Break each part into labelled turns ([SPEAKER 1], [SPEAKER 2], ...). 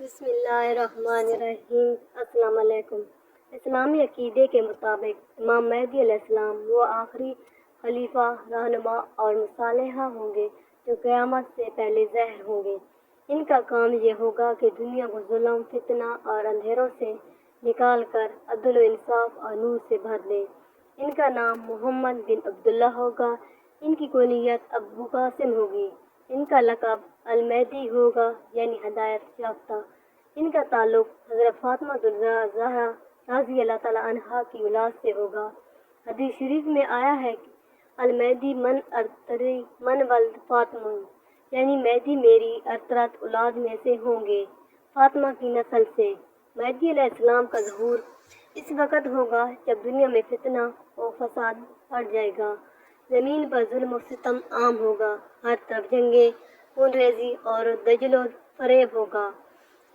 [SPEAKER 1] بسم اللہ الرحمن الرحیم۔ السلام علیکم۔ اسلامی عقیدے کے مطابق امام مہدی علیہ السلام وہ آخری خلیفہ، رہنما اور مصالحہ ہوں گے جو قیامت سے پہلے ظاہر ہوں گے۔ ان کا کام یہ ہوگا کہ دنیا کو ظلم، فتنہ اور اندھیروں سے نکال کر عدل و انصاف اور نور سے بھر دیں۔ ان کا نام محمد بن عبداللہ ہوگا۔ ان کی کنیت ابو قاسم ہوگی۔ ان کا لقب المہدی ہوگا، یعنی ہدایت یافتہ۔ ان کا تعلق حضرت فاطمہ الزہرا رضی اللہ تعالیٰ عنہا کی اولاد سے ہوگا۔ حدیث شریف میں آیا ہے کہ المہدی من ارتری من ولد فاطمہ، یعنی مہدی میری ارترت اولاد میں سے ہوں گے، فاطمہ کی نسل سے۔ مہدی علیہ السلام کا ظہور اس وقت ہوگا جب دنیا میں فتنہ و فساد بڑھ جائے گا، زمین پر ظلم و ستم عام ہوگا، ہر طرف جنگیں، خون ریزی اور دجل و فریب ہوگا۔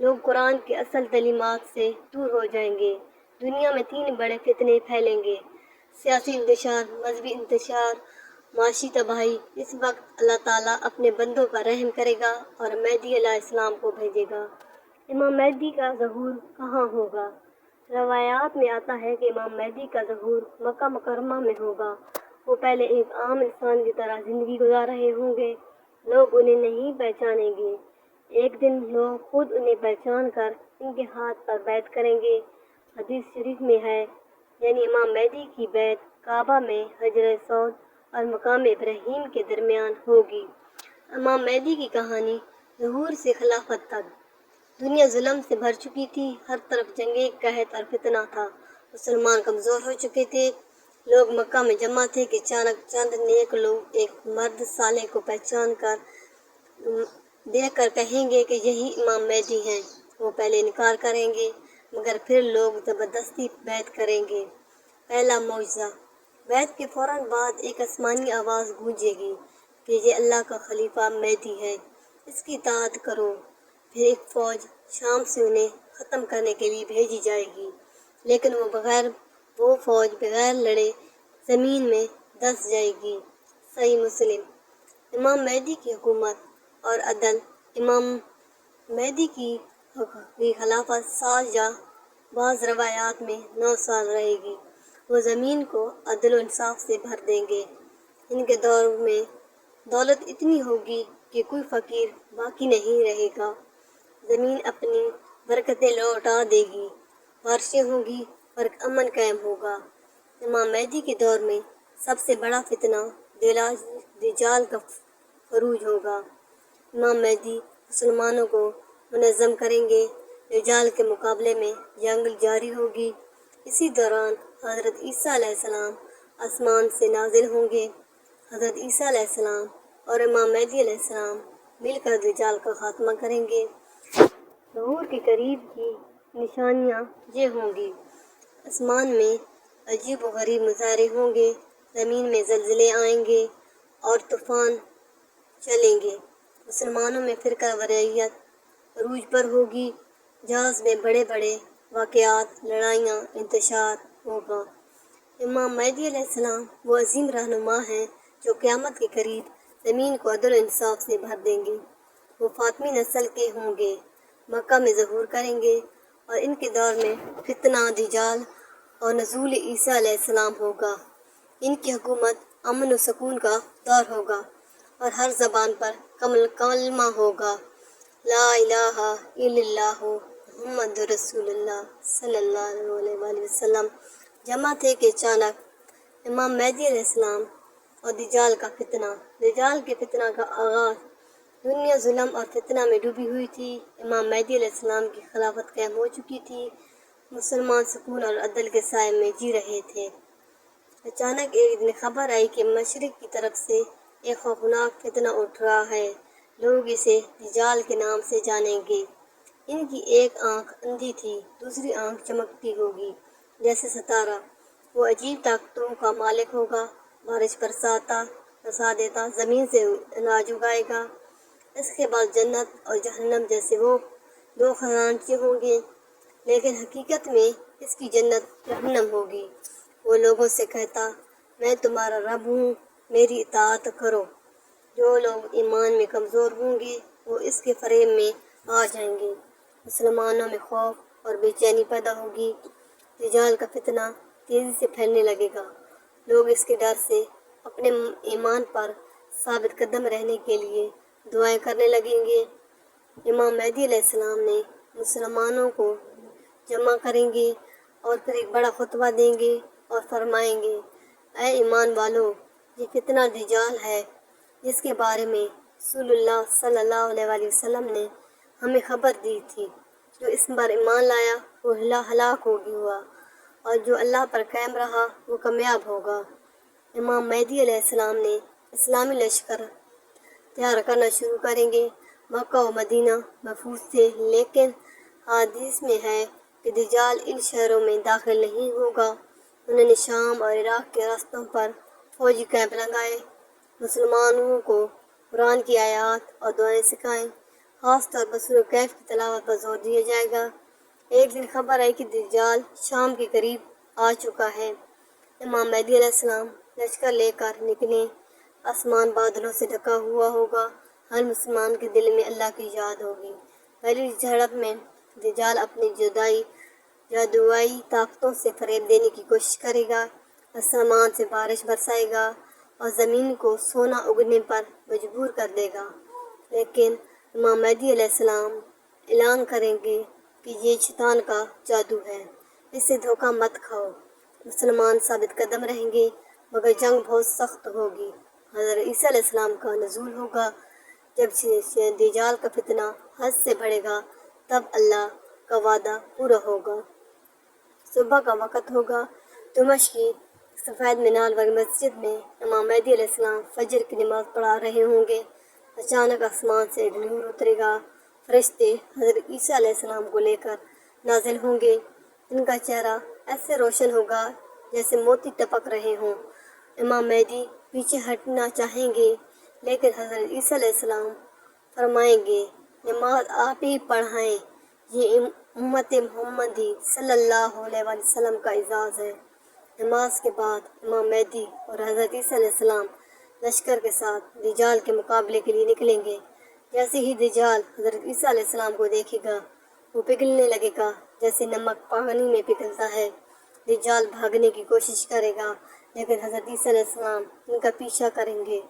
[SPEAKER 1] لوگ قرآن کی اصل تعلیمات سے دور ہو جائیں گے۔ دنیا میں 3 بڑے فتنے پھیلیں گے: سیاسی انتشار، مذہبی انتشار، معاشی تباہی۔ اس وقت اللہ تعالیٰ اپنے بندوں پر رحم کرے گا اور مہدی علیہ السلام کو بھیجے گا۔ امام مہدی کا ظہور کہاں ہوگا؟ روایات میں آتا ہے کہ امام مہدی کا ظہور مکہ مکرمہ میں ہوگا۔ وہ پہلے ایک عام انسان کی طرح زندگی گزار رہے ہوں گے، لوگ انہیں نہیں پہچانیں گے۔ ایک دن لوگ خود انہیں پہچان کر ان کے ہاتھ پر بیعت کریں گے۔ حدیث شریف میں ہے، یعنی امام مہدی کی بیعت کعبہ میں حجر اسود اور مقام ابراہیم کے درمیان ہوگی۔ امام مہدی کی کہانی: ظہور سے خلافت تک۔ دنیا ظلم سے بھر چکی تھی، ہر طرف جنگیں، قحط اور فتنہ تھا۔ مسلمان کمزور ہو چکے تھے۔ لوگ مکہ میں جمع تھے کہ اچانک چند نیک لوگ ایک مرد صالح کو پہچان کر دیکھ کر کہیں گے کہ یہی امام مہدی ہیں۔ وہ پہلے انکار کریں گے، مگر پھر لوگ زبردستی بیعت کریں گے۔ پہلا معجزہ: بیعت کے فوراً بعد ایک آسمانی آواز گونجے گی کہ یہ اللہ کا خلیفہ مہدی ہے، اس کی اطاعت کرو۔ پھر ایک فوج شام سے انہیں ختم کرنے کے لیے بھیجی جائے گی، لیکن وہ فوج بغیر لڑے زمین میں دس جائے گی۔ صحیح مسلم۔ امام مہدی کی حکومت اور عدل۔ امام مہدی کی خلافت 60 یا بعض روایات میں 9 سال رہے گی۔ وہ زمین کو عدل و انصاف سے بھر دیں گے۔ ان کے دور میں دولت اتنی ہوگی کہ کوئی فقیر باقی نہیں رہے گا۔ زمین اپنی برکتیں لوٹا دے گی، بارشیں ہوں گی اور امن قائم ہوگا۔ امام مہدی کے دور میں سب سے بڑا فتنہ دجال کا خروج ہوگا۔ امام مہدی مسلمانوں کو منظم کریں گے۔ دجال کے مقابلے میں جنگ جاری ہوگی۔ اسی دوران حضرت عیسیٰ علیہ السلام آسمان سے نازل ہوں گے۔ حضرت عیسیٰ علیہ السلام اور امام مہدی علیہ السلام مل کر دجال کا خاتمہ کریں گے۔ ظہور کے قریب کی نشانیاں یہ ہوں گی: آسمان میں عجیب و غریب مظاہرے ہوں گے، زمین میں زلزلے آئیں گے اور طوفان چلیں گے۔ مسلمانوں میں فرقہ واریت عروج پر ہوگی۔ جہاز میں بڑے بڑے واقعات، لڑائیاں، انتشار ہوگا۔ امام مہدی علیہ السلام وہ عظیم رہنما ہیں جو قیامت کے قریب زمین کو عدل و انصاف سے بھر دیں گے۔ وہ فاطمی نسل کے ہوں گے، مکہ میں ظہور کریں گے اور ان کے دور میں فتنہ دجال اور نزول عیسیٰ علیہ السلام ہوگا۔ ان کی حکومت امن و سکون کا دور ہوگا اور ہر زبان پر کلمہ ہوگا: لا الہ الا اللہ محمد رسول اللہ صلی اللہ علیہ وآلہ وسلم۔ جمع تھے کہ اچانک امام مہدی علیہ السلام اور دجال کا فتنہ۔ دجال کے فتنہ کا آغاز۔ دنیا ظلم اور فتنہ میں ڈوبی ہوئی تھی۔ امام مہدی علیہ السلام کی خلافت قائم ہو چکی تھی۔ مسلمان سکون اور عدل کے سائے میں جی رہے تھے۔ اچانک ایک دن خبر آئی کہ مشرق کی طرف سے ایک خوفناک فتنہ اٹھ رہا ہے۔ لوگ اسے دجال کے نام سے جانیں گے۔ ان کی ایک آنکھ اندھی تھی، دوسری آنکھ چمکتی ہوگی جیسے ستارہ۔ وہ عجیب طاقتوں کا مالک ہوگا، بارش برسا دیتا، زمین سے اناج اگائے گا۔ اس کے بعد جنت اور جہنم جیسے وہ 2 خزانچے ہوں گے، لیکن حقیقت میں اس کی جنت جہنم ہوگی۔ وہ لوگوں سے کہتا: میں تمہارا رب ہوں، میری اطاعت کرو۔ جو لوگ ایمان میں کمزور ہوں گے وہ اس کے فریب میں آ جائیں گے۔ مسلمانوں میں خوف اور بے چینی پیدا ہوگی۔ دجال کا فتنہ تیزی سے پھیلنے لگے گا۔ لوگ اس کے ڈر سے اپنے ایمان پر ثابت قدم رہنے کے لیے دعائیں کرنے لگیں گے۔ امام مہدی علیہ السلام نے مسلمانوں کو جمع کریں گے اور پھر ایک بڑا خطبہ دیں گے اور فرمائیں گے، اے ایمان والو، یہ فتنہ دجال ہے جس کے بارے میں رسول اللہ صلی اللہ علیہ وآلہ وسلم نے ہمیں خبر دی تھی۔ جو اس پر ایمان لایا وہ ہلاک ہوا اور جو اللہ پر قائم رہا وہ کامیاب ہوگا۔ امام مہدی علیہ السلام نے اسلامی لشکر تیار کرنا شروع کریں گے۔ مکہ و مدینہ محفوظ تھے، لیکن حدیث میں ہے کہ دجال ان شہروں میں داخل نہیں ہوگا۔ انہوں نے شام اور عراق کے راستوں پر فوجی کیمپ لگائے، مسلمانوں کو قرآن کی آیات اور دعائیں سکھائیں، خاص طور پر سورہ کہف کی تلاوت پر زور دیا جائے گا۔ ایک دن خبر آئی کہ دجال شام کے قریب آ چکا ہے۔ امام مہدی علیہ السلام لشکر لے کر نکلیں، آسمان بادلوں سے ڈھکا ہوا ہوگا، ہر مسلمان کے دل میں اللہ کی یاد ہوگی۔ پہلی جھڑپ میں دجال اپنی جادوئی طاقتوں سے فریب دینے کی کوشش کرے گا، آسمان سے بارش برسائے گا اور زمین کو سونا اگنے پر مجبور کر دے گا۔ لیکن امام مہدی علیہ السلام اعلان کریں گے کہ یہ شیطان کا جادو ہے، اس سے دھوکہ مت کھاؤ۔ مسلمان ثابت قدم رہیں گے مگر جنگ بہت سخت ہوگی۔ حضرت عیسیٰ علیہ السلام کا نزول ہوگا۔ جب دجال کا فتنہ حد سے بڑھے گا تب اللہ کا وعدہ پورا ہوگا۔ صبح کا وقت ہوگا، دمشق کی سفید مینار والی مسجد میں امام مہدی علیہ السلام فجر کی نماز پڑھا رہے ہوں گے۔ اچانک آسمان سے ایک نور اترے گا، فرشتے حضرت عیسیٰ علیہ السلام کو لے کر نازل ہوں گے۔ ان کا چہرہ ایسے روشن ہوگا جیسے موتی ٹپک رہے ہوں۔ امام مہدی پیچھے ہٹنا چاہیں گے، لیکن حضرت عیسیٰ علیہ السلام فرمائیں گے، نماز آپ ہی پڑھائیں، یہ امت محمدی صلی اللہ علیہ وآلہ وسلم کا اعزاز ہے۔ نماز کے بعد امام مہدی اور حضرت عیسیٰ علیہ السلام لشکر کے ساتھ دجال کے مقابلے کے لیے نکلیں گے۔ جیسے ہی دجال حضرت عیسیٰ علیہ السلام کو دیکھے گا وہ پگھلنے لگے گا جیسے نمک پانی میں پگھلتا ہے۔ دجال بھاگنے کی کوشش کرے گا، لیکن حضرت عیسیٰ علیہ السلام ان کا پیچھا کریں گے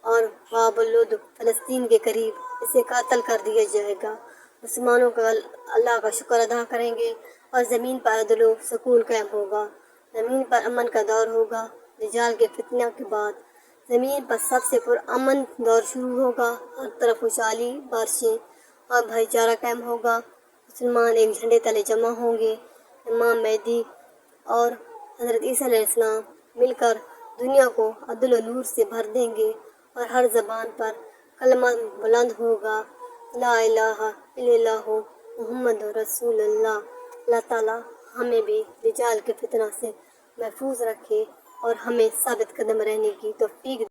[SPEAKER 1] اور باب اللد فلسطین کے قریب اسے قتل کر دیا جائے گا۔ مسلمانوں کا اللہ کا شکر ادا کریں گے اور زمین پر عدل و سکون قائم ہوگا، زمین پر امن کا دور ہوگا۔ دجال کے فتنہ کے بعد زمین پر سب سے پرامن دور شروع ہوگا، ہر طرف خوشحالی، بارشیں اور بھائی چارہ قائم ہوگا۔ مسلمان ایک جھنڈے تلے جمع ہوں گے۔ امام مہدی اور حضرت عیسیٰ علیہ السلام مل کر دنیا کو عدل و نور سے بھر دیں گے اور ہر زبان پر کلمہ بلند ہوگا، لا الہ الا اللہ محمد رسول اللہ۔ اللہ تعالیٰ ہمیں بھی دجال کے فتنہ سے محفوظ رکھے اور ہمیں ثابت قدم رہنے کی توفیق